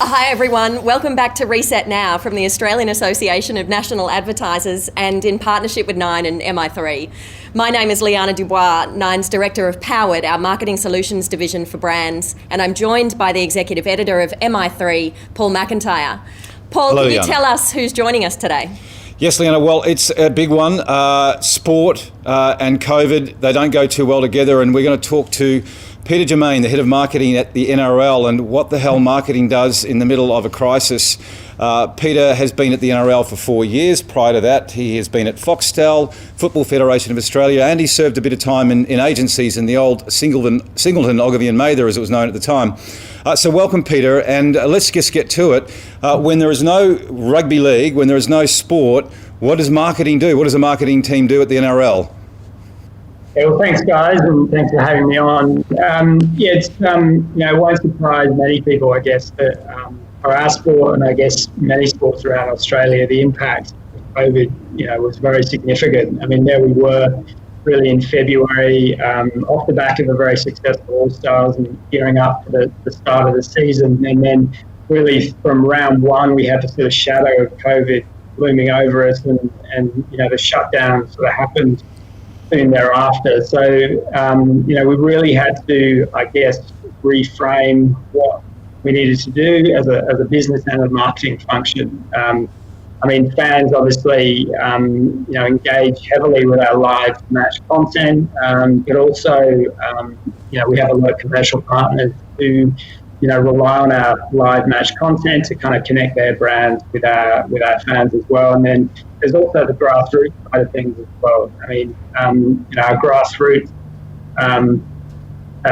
Hi everyone, welcome back to Reset Now from the Australian Association of National Advertisers and in partnership with Nine and MI3. My name is Liana Dubois, Nine's Director of Powered, our Marketing Solutions Division for Brands, and I'm joined by the Executive Editor of MI3, Paul McIntyre. Paul, Hello, can you Liana. tell us who's joining us today? Yes, Liana, well, it's a big one. Sport and COVID, they don't go too well together, and we're going to talk to Peter Jarmain, the Head of Marketing at the NRL, and what the hell marketing does in the middle of a crisis. Peter has been at the NRL for 4 years. Prior to that, he has been at Foxtel, Football Federation of Australia, and he served a bit of time in agencies in the old Singleton, Ogilvy and Mather, as it was known at the time. So welcome, Peter, and let's just get to it. When there is no rugby league, when there is no sport, what does marketing do? What does a marketing team do at the NRL? Yeah, well, thanks, guys, and thanks for having me on. It's it won't surprise many people, I guess, that for our sport and I guess many sports around Australia, the impact of COVID, was very significant. I mean, there we were really in February, off the back of a very successful All-Stars and gearing up for the start of the season, and then really from round one, we had the sort of shadow of COVID looming over us, and the shutdown sort of happened soon thereafter. So, we really had to, I guess, reframe what we needed to do as a business and a marketing function. Fans obviously, engage heavily with our live match content, but also, we have a lot of commercial partners who, rely on our live match content to kind of connect their brands with our fans as well. And then there's also the grassroots side of things as well. I mean, our grassroots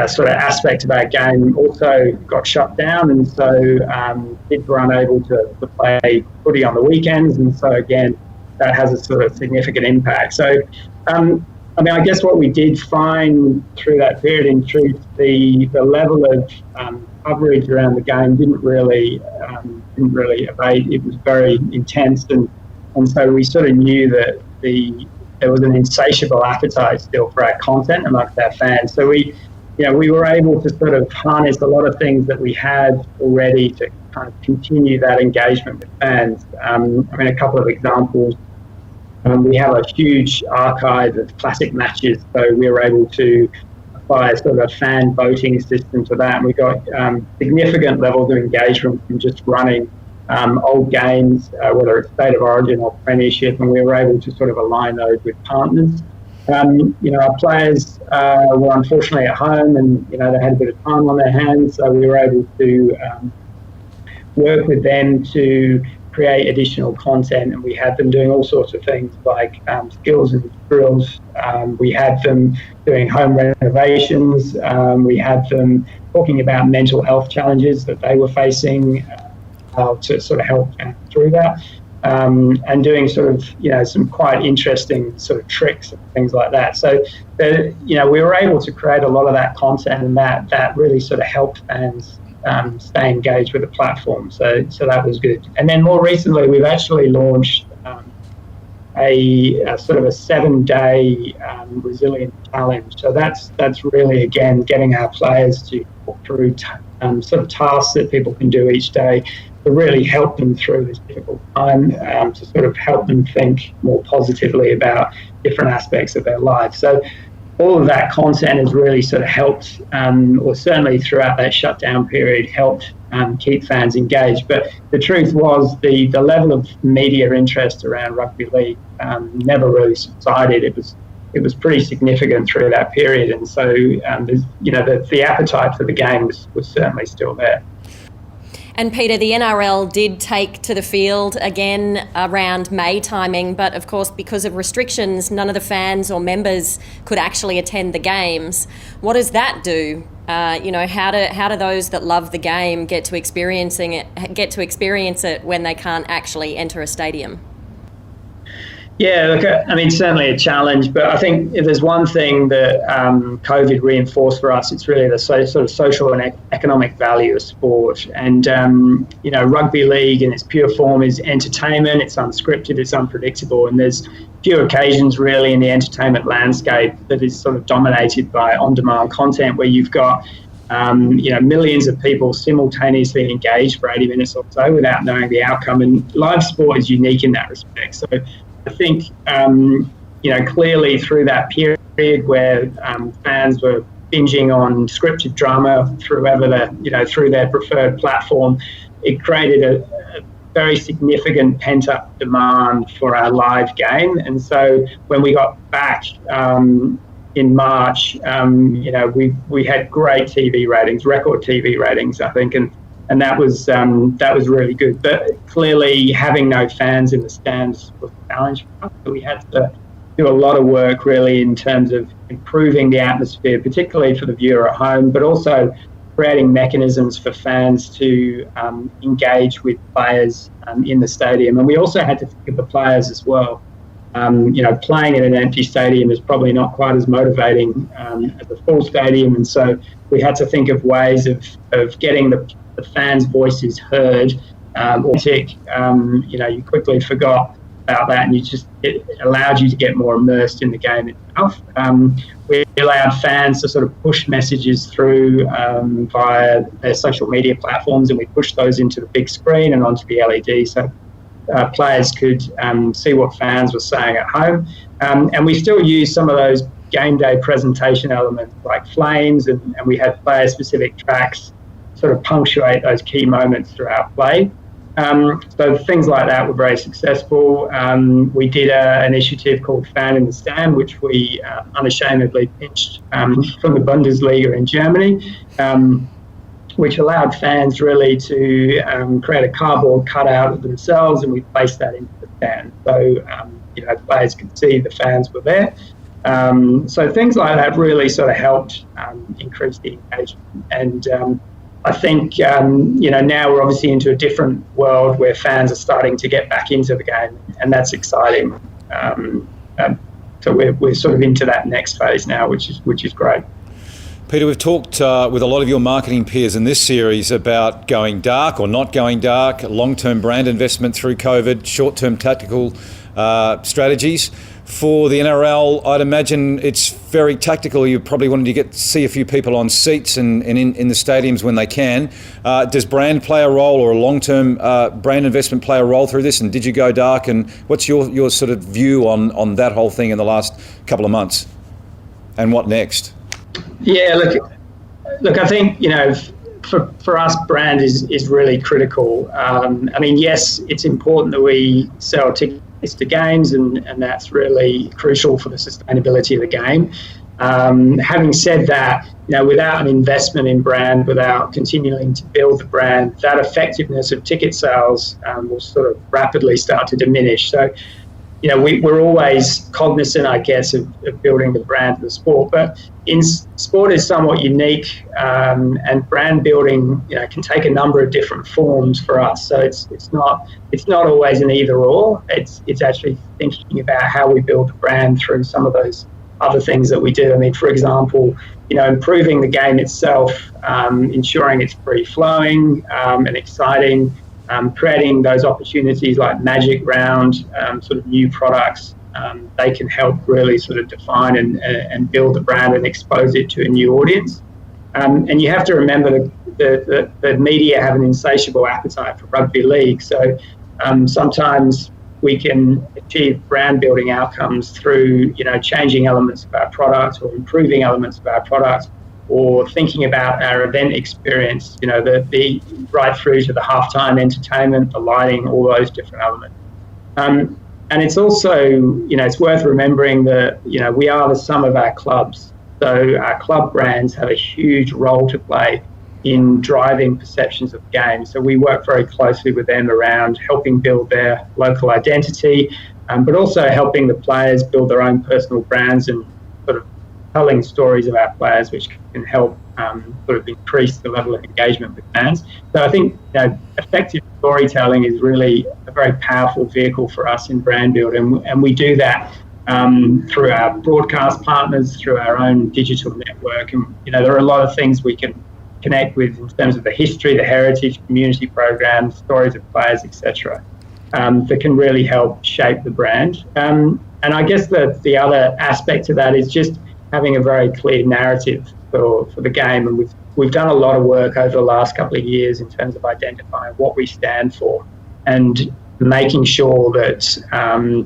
sort of aspect of our game also got shut down, and so kids were unable to play footy on the weekends, and so again, that has a sort of significant impact. So, I guess what we did find through that period, in truth, the level of coverage around the game didn't really abate. It was very intense, and so we sort of knew that there was an insatiable appetite still for our content amongst our fans. So we were able to sort of harness a lot of things that we had already to kind of continue that engagement with fans. A couple of examples. We have a huge archive of classic matches, so we were able to apply a sort of a fan voting system to that. And we got significant levels of engagement from just running old games, whether it's State of Origin or Premiership, and we were able to sort of align those with partners. Our players were unfortunately at home, and they had a bit of time on their hands, so we were able to work with them to create additional content, and we had them doing all sorts of things like skills and drills. We had them doing home renovations. We had them talking about mental health challenges that they were facing, to sort of help through that. And doing sort of, some quite interesting sort of tricks and things like that. So, we were able to create a lot of that content, and that really sort of helped fans stay engaged with the platform. So that was good. And then more recently, we've actually launched a sort of a 7-day resilience challenge. So that's really, again, getting our players to walk through sort of tasks that people can do each day to really help them through this difficult time, to sort of help them think more positively about different aspects of their life. So all of that content has really sort of helped, or certainly throughout that shutdown period, helped keep fans engaged. But the truth was the level of media interest around rugby league never really subsided. It was pretty significant through that period, and so the appetite for the game was certainly still there. And Peter, the NRL did take to the field again around May timing, but of course, because of restrictions, none of the fans or members could actually attend the games. What does that do? How do those that love the game get to experience it when they can't actually enter a stadium? Yeah, look, certainly a challenge, but I think if there's one thing that COVID reinforced for us, it's really the sort of social and economic value of sport. And, rugby league in its pure form is entertainment, it's unscripted, it's unpredictable, and there's few occasions really in the entertainment landscape that is sort of dominated by on-demand content where you've got millions of people simultaneously engaged for 80 minutes or so without knowing the outcome. And live sport is unique in that respect. So I think, clearly through that period where fans were binging on scripted drama through their preferred platform, it created a very significant pent-up demand for our live game. And so when we got back in March, we had great TV ratings, record TV ratings, I think, and that was really good. But clearly, having no fans in the stands was a challenge for us. So we had to do a lot of work, really, in terms of improving the atmosphere, particularly for the viewer at home, but also creating mechanisms for fans to engage with players in the stadium. And we also had to think of the players as well. Playing in an empty stadium is probably not quite as motivating as a full stadium, and so we had to think of ways of getting the fans' voices heard. You quickly forgot about that, and it allowed you to get more immersed in the game itself. We allowed fans to sort of push messages through via their social media platforms, and we pushed those into the big screen and onto the LED, so players could see what fans were saying at home. And we still use some of those game day presentation elements like flames, and we had player-specific tracks sort of punctuate those key moments throughout play. So things like that were very successful. We did an initiative called Fan in the Stand, which we unashamedly pitched from the Bundesliga in Germany, which allowed fans really to create a cardboard cutout of themselves, and we placed that into the stand. So, players could see the fans were there. So things like that really sort of helped increase the engagement. And I think, now we're obviously into a different world where fans are starting to get back into the game, and that's exciting. So we're sort of into that next phase now, which is great. Peter, we've talked with a lot of your marketing peers in this series about going dark or not going dark, long-term brand investment through COVID, short-term tactical strategies. For the NRL, I'd imagine it's very tactical. You probably wanted to see a few people on seats and in the stadiums when they can. Does brand play a role, or a long-term brand investment play a role through this? And did you go dark? And what's your sort of view on that whole thing in the last couple of months? And what next? Yeah, look. I think for us, brand is really critical. Yes, it's important that we sell tickets to games, and that's really crucial for the sustainability of the game. Having said that, without an investment in brand, without continuing to build the brand, that effectiveness of ticket sales will sort of rapidly start to diminish. So, we're always cognizant, I guess, of building the brand of the sport, but sport is somewhat unique, and brand building, can take a number of different forms for us. So it's not always an either or. It's actually thinking about how we build the brand through some of those other things that we do. For example, improving the game itself, ensuring it's free flowing and exciting. Creating those opportunities like Magic Round, sort of new products, they can help really sort of define and build the brand and expose it to a new audience. And you have to remember that the media have an insatiable appetite for rugby league. So sometimes we can achieve brand building outcomes through, changing elements of our product or improving elements of our product, or thinking about our event experience, the right through to the halftime entertainment, the lighting, all those different elements. And it's also, it's worth remembering that, we are the sum of our clubs. So our club brands have a huge role to play in driving perceptions of the game. So we work very closely with them around helping build their local identity, but also helping the players build their own personal brands and sort of telling stories of our players, which can help sort of increase the level of engagement with fans. So I think effective storytelling is really a very powerful vehicle for us in brand building, and we do that through our broadcast partners, through our own digital network. And there are a lot of things we can connect with in terms of the history, the heritage, community programs, stories of players, etc., that can really help shape the brand. And I guess the other aspect of that is just having a very clear narrative. for the game, and we've done a lot of work over the last couple of years in terms of identifying what we stand for and making sure that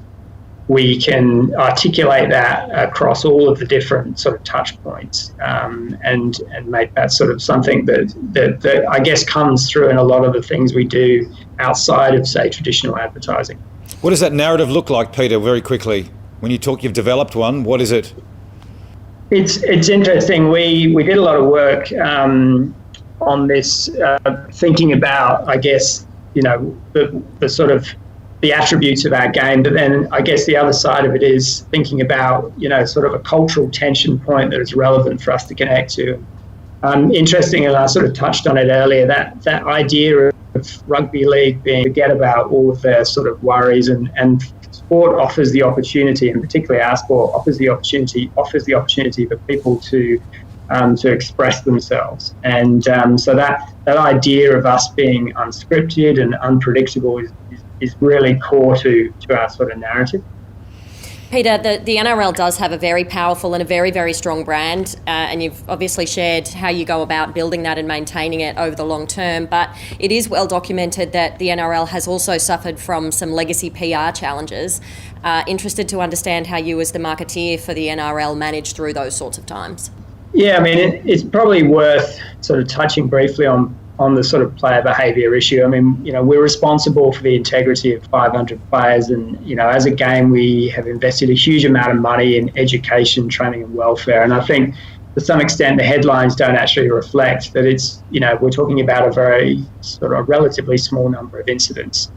we can articulate that across all of the different sort of touch points, and make that sort of something that I guess comes through in a lot of the things we do outside of, say, traditional advertising. What does that narrative look like, Peter, very quickly? When you talk, you've developed one, what is it? It's interesting. We did a lot of work on this, thinking about, I guess, the sort of the attributes of our game, but then I guess the other side of it is thinking about, sort of a cultural tension point that is relevant for us to connect to. Interesting, and I sort of touched on it earlier, that idea of rugby league being forget about all of their sort of worries, and sport offers the opportunity, and particularly our sport offers the opportunity for people to express themselves. And so that idea of us being unscripted and unpredictable is really core to our sort of narrative. Peter, the NRL does have a very powerful and a very, very strong brand, and you've obviously shared how you go about building that and maintaining it over the long term, but it is well documented that the NRL has also suffered from some legacy PR challenges. Interested to understand how you as the marketeer for the NRL manage through those sorts of times. Yeah, I mean, it's probably worth sort of touching briefly on the sort of player behaviour issue. I mean, we're responsible for the integrity of 500 players, and, as a game, we have invested a huge amount of money in education, training and welfare. And I think to some extent the headlines don't actually reflect that it's, we're talking about a very sort of relatively small number of incidents.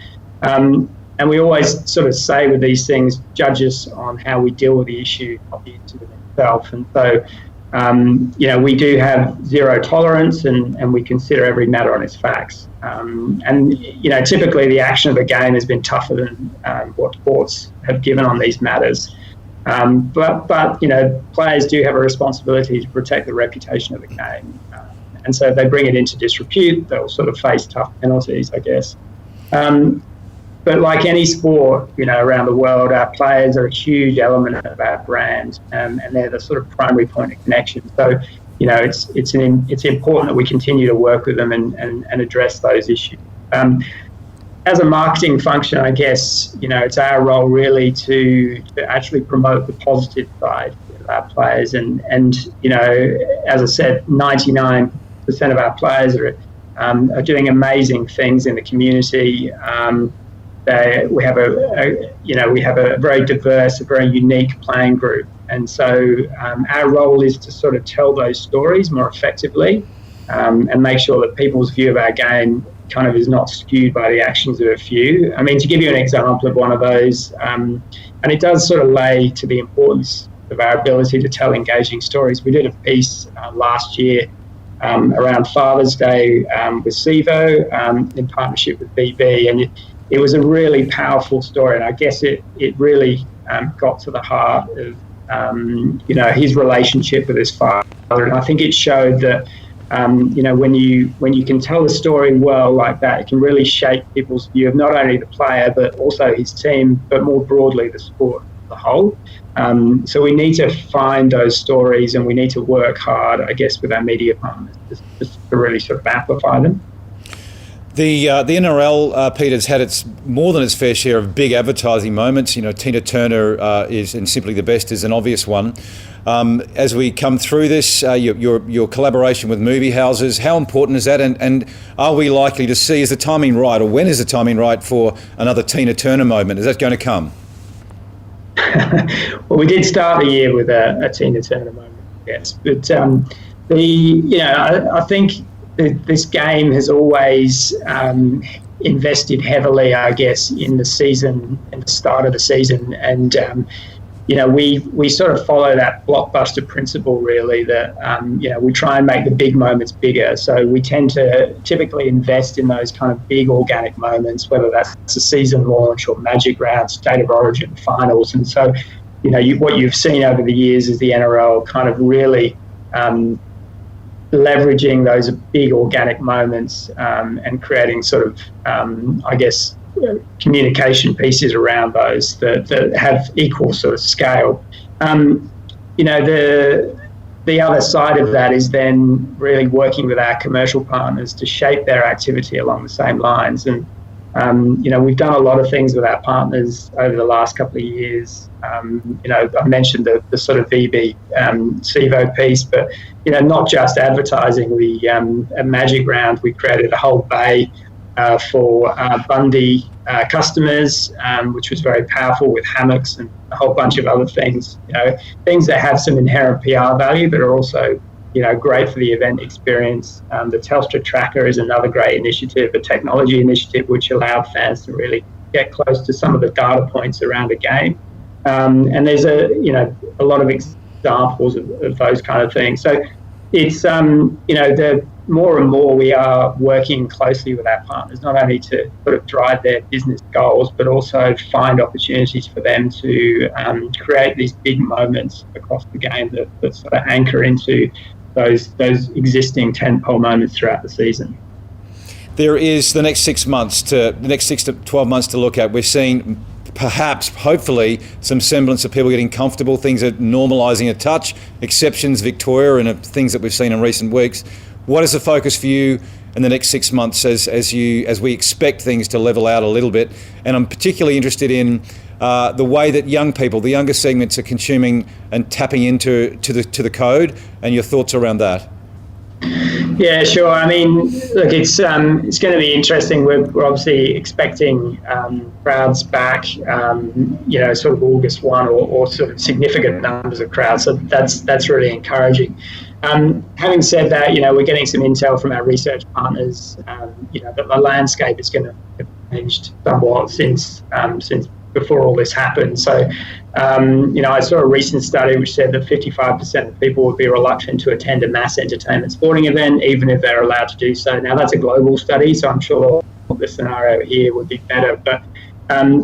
And we always sort of say with these things, judge us on how we deal with the issue, not the incident itself. And so, we do have zero tolerance, and we consider every matter on its facts. And typically the action of the game has been tougher than what courts have given on these matters. But players do have a responsibility to protect the reputation of the game. And so if they bring it into disrepute, they'll sort of face tough penalties, I guess. But like any sport, around the world, our players are a huge element of our brand, and they're the sort of primary point of connection. So, it's important that we continue to work with them and address those issues. As a marketing function, I guess, it's our role really to actually promote the positive side of our players. And as I said, 99% of our players are doing amazing things in the community. We have a very diverse, a very unique playing group, and so our role is to sort of tell those stories more effectively, and make sure that people's view of our game kind of is not skewed by the actions of a few. I mean, to give you an example of one of those, and it does sort of lay to the importance of our ability to tell engaging stories. We did a piece last year around Father's Day with Sevo in partnership with BB, and it was a really powerful story, and I guess it really got to the heart of his relationship with his father. And I think it showed that when you can tell the story well like that, it can really shape people's view of not only the player but also his team, but more broadly the sport as a whole. So we need to find those stories, and we need to work hard, I guess, with our media partners just to really sort of amplify them. The NRL, Peter's had more than its fair share of big advertising moments. Tina Turner is, and Simply the Best is an obvious one. As we come through this, your collaboration with movie houses, how important is that? And are we likely to see, is the timing right, or when is the timing right for another Tina Turner moment? Is that going to come? Well, we did start the year with a Tina Turner moment, yes. But I think this game has always invested heavily, I guess, in the season, in the start of the season, and we sort of follow that blockbuster principle, really, that we try and make the big moments bigger. So we tend to typically invest in those kind of big organic moments, whether that's a season launch or Magic Round, State of Origin, finals. And so, what you've seen over the years is the NRL kind of really leveraging those big organic moments and creating sort of, I guess, communication pieces around those that have equal sort of scale. The the other side of that is then really working with our commercial partners to shape their activity along the same lines. And we've done a lot of things with our partners over the last couple of years. I mentioned the sort of VB SIVO piece, but not just advertising. We at Magic Round, we created a whole bay for Bundy customers, which was very powerful, with hammocks and a whole bunch of other things. Things that have some inherent PR value, but are also great for the event experience. The Telstra Tracker is another great initiative, a technology initiative which allowed fans to really get close to some of the data points around a game. And there's a lot of examples of those kind of things. So it's the more and more we are working closely with our partners, not only to sort of drive their business goals, but also find opportunities for them to create these big moments across the game that sort of anchor into those existing tentpole moments throughout the season. There is the next 6 to 12 months to look at. We're seeing perhaps, hopefully, some semblance of people getting comfortable. Things are normalising a touch. Exceptions, Victoria, and things that we've seen in recent weeks. What is the focus for you in the next 6 months as we expect things to level out a little bit? And I'm particularly interested in the way that young people, the younger segments, are consuming and tapping into the code, and your thoughts around that. Yeah, sure. I mean, look, it's going to be interesting. We're obviously expecting crowds back, sort of August 1 or sort of significant numbers of crowds. So that's really encouraging. Having said that, we're getting some intel from our research partners, that the landscape is going to have changed somewhat since before all this happened. So, I saw a recent study which said that 55% of people would be reluctant to attend a mass entertainment sporting event, even if they're allowed to do so. Now, that's a global study, so I'm sure the scenario here would be better. But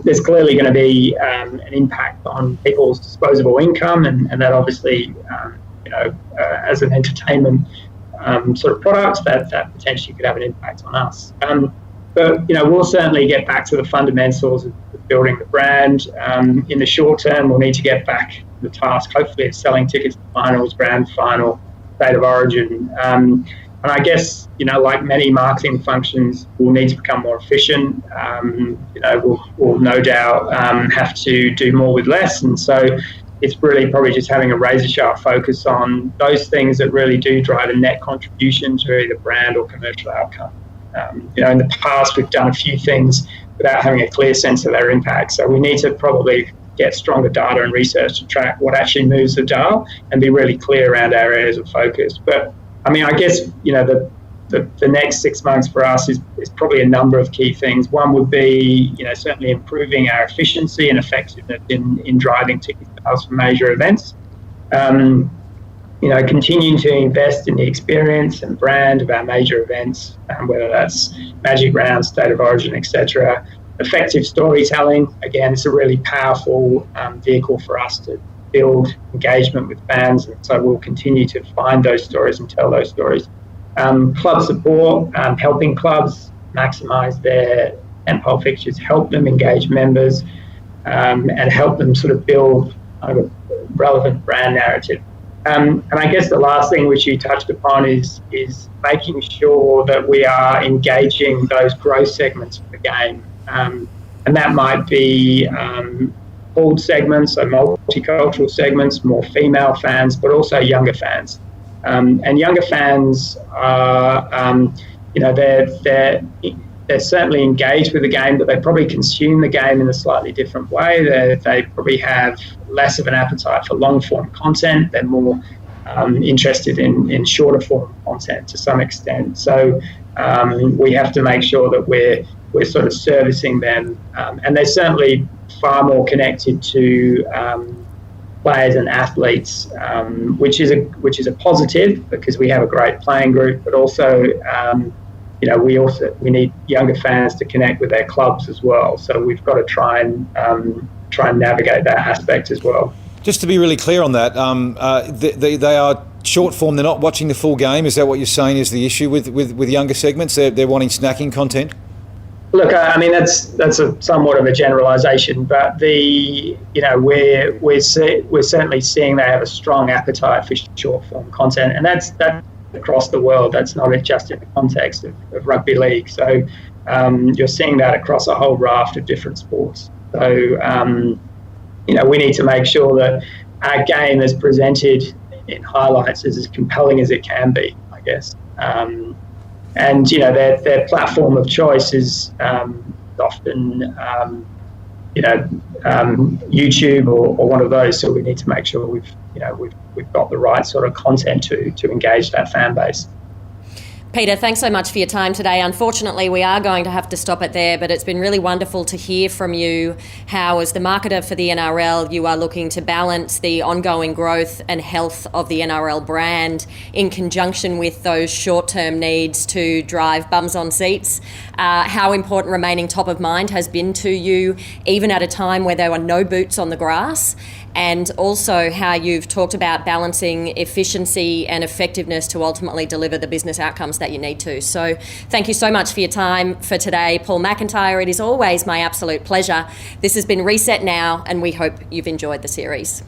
there's clearly going to be an impact on people's disposable income, and that obviously, as an entertainment sort of product, that potentially could have an impact on us. But we'll certainly get back to the fundamentals of building the brand. In the short term, we'll need to get back to the task, hopefully, of selling tickets to finals, grand final, state of origin. And I guess, like many marketing functions, we'll need to become more efficient. We'll no doubt have to do more with less. And so it's really probably just having a razor-sharp focus on those things that really do drive a net contribution to either brand or commercial outcome. In the past, we've done a few things without having a clear sense of their impact. So we need to probably get stronger data and research to track what actually moves the dial and be really clear around our areas of focus. But I mean, I guess, the next 6 months for us is probably a number of key things. One would be, certainly improving our efficiency and effectiveness in driving ticket sales for major events. Continuing to invest in the experience and brand of our major events, whether that's Magic Round, State of Origin, etc. Effective storytelling, again, it's a really powerful vehicle for us to build engagement with fans, and so we'll continue to find those stories and tell those stories. Club support, helping clubs maximise their tentpole fixtures, help them engage members, and help them sort of build a relevant brand narrative. And I guess the last thing which you touched upon is making sure that we are engaging those growth segments of the game. And that might be pooled segments, so multicultural segments, more female fans, but also younger fans. And younger fans are, they're certainly engaged with the game, but they probably consume the game in a slightly different way. They probably have less of an appetite for long-form content. They're more interested in shorter-form content to some extent. So we have to make sure that we're sort of servicing them. And they're certainly far more connected to players and athletes, which is a positive because we have a great playing group, but also we need younger fans to connect with their clubs as well. So we've got to try and navigate that aspect as well. Just to be really clear on that, they are short form. They're not watching the full game. Is that what you're saying is the issue with younger segments? They're wanting snacking content? Look, I mean that's a somewhat of a generalisation, but we're certainly seeing they have a strong appetite for short form content, and that's across the world. That's not just in the context of rugby league. So you're seeing that across a whole raft of different sports. So we need to make sure that our game is presented in highlights as compelling as it can be, I guess. And their platform of choice is often YouTube or one of those. So we need to make sure we've got the right sort of content to engage that fan base. Peter, thanks so much for your time today. Unfortunately, we are going to have to stop it there, but it's been really wonderful to hear from you how, as the marketer for the NRL, you are looking to balance the ongoing growth and health of the NRL brand in conjunction with those short-term needs to drive bums on seats. How important remaining top of mind has been to you, even at a time where there were no boots on the grass, and also how you've talked about balancing efficiency and effectiveness to ultimately deliver the business outcomes that you need to. So thank you so much for your time for today, Paul McIntyre. It is always my absolute pleasure. This has been Reset Now, and we hope you've enjoyed the series.